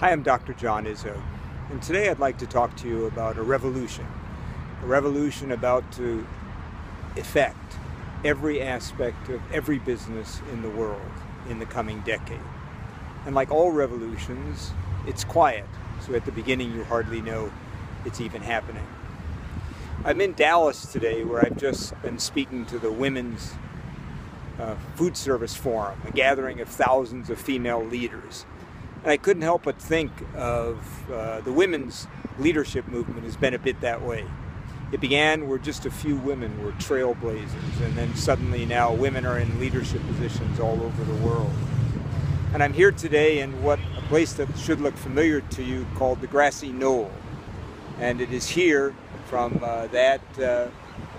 Hi, I'm Dr. John Izzo, and today I'd like to talk to you about a revolution about to affect every aspect of every business in the world in the coming decade. And like all revolutions, it's quiet, so at the beginning you hardly know it's even happening. I'm in Dallas today, where I've just been speaking to the Women's Food Service Forum, a gathering of thousands of female leaders. And I couldn't help but think of the women's leadership movement has been a bit that way. It began where just a few women were trailblazers, and then suddenly now women are in leadership positions all over the world. And I'm here today in a place that should look familiar to you called the Grassy Knoll. And it is here from that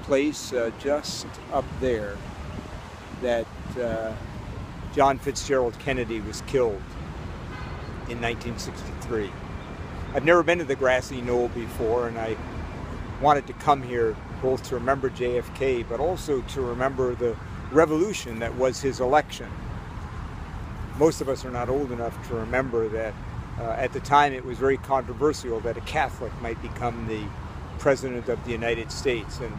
place just up there that John Fitzgerald Kennedy was killed in 1963. I've never been to the Grassy Knoll before, and I wanted to come here both to remember JFK, but also to remember the revolution that was his election. Most of us are not old enough to remember that at the time it was very controversial that a Catholic might become the President of the United States. And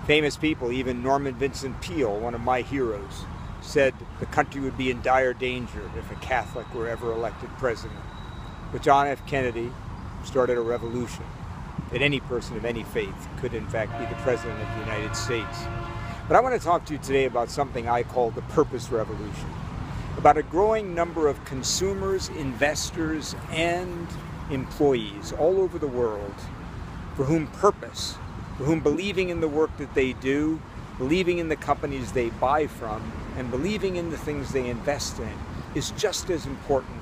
famous people, even Norman Vincent Peale, one of my heroes, said the country would be in dire danger if a Catholic were ever elected president. But John F. Kennedy started a revolution that any person of any faith could in fact be the president of the United States. But I want to talk to you today about something I call the purpose revolution, about a growing number of consumers, investors, and employees all over the world for whom purpose, for whom believing in the work that they do, believing in the companies they buy from, and believing in the things they invest in is just as important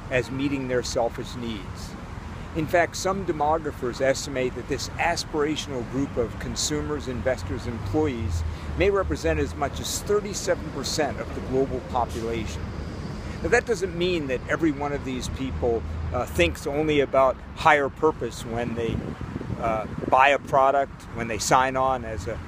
as meeting their selfish needs. In fact, some demographers estimate that this aspirational group of consumers, investors, employees may represent as much as 37% of the global population. Now, that doesn't mean that every one of these people thinks only about higher purpose when they buy a product, when they sign on as an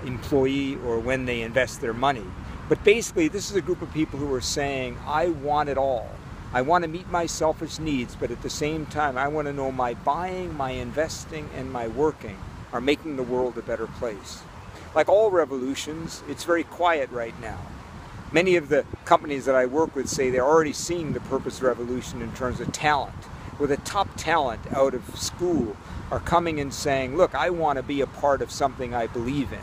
employee, or when they invest their money. But basically, this is a group of people who are saying, I want it all. I want to meet my selfish needs, but at the same time, I want to know my buying, my investing, and my working are making the world a better place. Like all revolutions, it's very quiet right now. Many of the companies that I work with say they're already seeing the purpose revolution in terms of talent, where the top talent out of school are coming and saying, look, I want to be a part of something I believe in.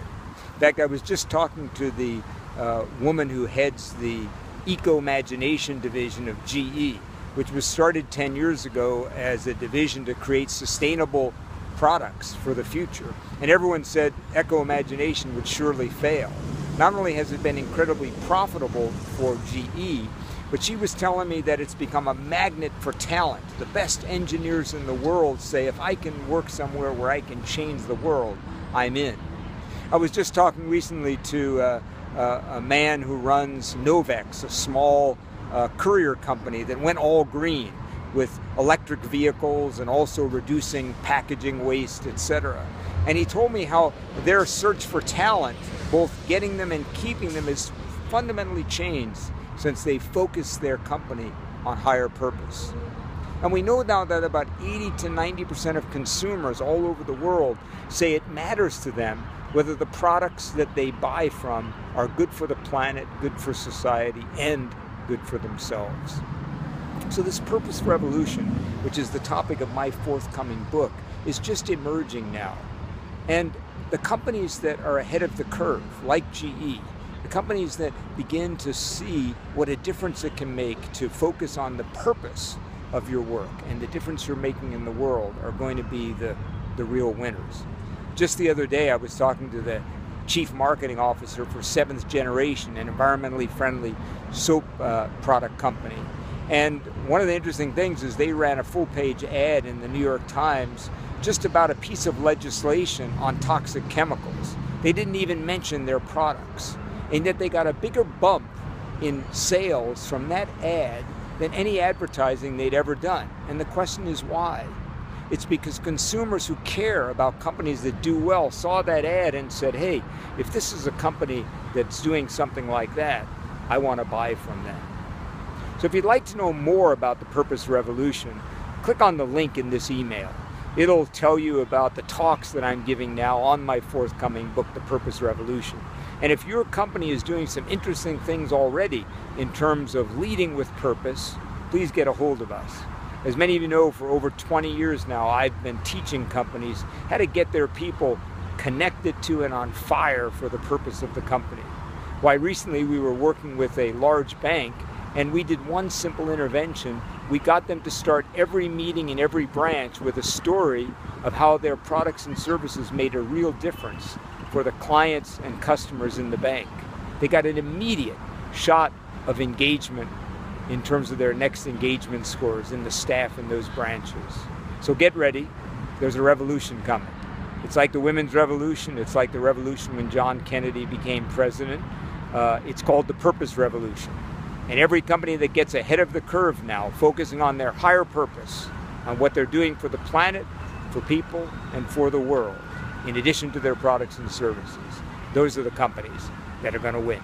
In fact, I was just talking to the woman who heads the Eco-Imagination division of GE, which was started 10 years ago as a division to create sustainable products for the future. And everyone said Eco-Imagination would surely fail. Not only has it been incredibly profitable for GE, but she was telling me that it's become a magnet for talent. The best engineers in the world say, if I can work somewhere where I can change the world, I'm in. I was just talking recently to a man who runs Novex, a small courier company that went all green with electric vehicles and also reducing packaging waste, etc. And he told me how their search for talent, both getting them and keeping them, has fundamentally changed since they focused their company on higher purpose. And we know now that about 80 to 90% of consumers all over the world say it matters to them whether the products that they buy from are good for the planet, good for society, and good for themselves. So this purpose revolution, which is the topic of my forthcoming book, is just emerging now. And the companies that are ahead of the curve, like GE, the companies that begin to see what a difference it can make to focus on the purpose of your work and the difference you're making in the world, are going to be the real winners. Just the other day, I was talking to the chief marketing officer for Seventh Generation, an environmentally friendly soap product company. And one of the interesting things is they ran a full-page ad in the New York Times just about a piece of legislation on toxic chemicals. They didn't even mention their products. And yet they got a bigger bump in sales from that ad than any advertising they'd ever done. And the question is why? It's because consumers who care about companies that do well saw that ad and said, hey, if this is a company that's doing something like that, I want to buy from them. So if you'd like to know more about the Purpose Revolution, click on the link in this email. It'll tell you about the talks that I'm giving now on my forthcoming book, The Purpose Revolution. And if your company is doing some interesting things already in terms of leading with purpose, please get a hold of us. As many of you know, for over 20 years now, I've been teaching companies how to get their people connected to and on fire for the purpose of the company. Why, recently we were working with a large bank, and we did one simple intervention. We got them to start every meeting in every branch with a story of how their products and services made a real difference for the clients and customers in the bank. They got an immediate shot of engagement in terms of their next engagement scores in the staff in those branches. So get ready, there's a revolution coming. It's like the women's revolution, it's like the revolution when John Kennedy became president. It's called the Purpose Revolution. And every company that gets ahead of the curve now, focusing on their higher purpose, on what they're doing for the planet, for people, and for the world, in addition to their products and services, those are the companies that are going to win.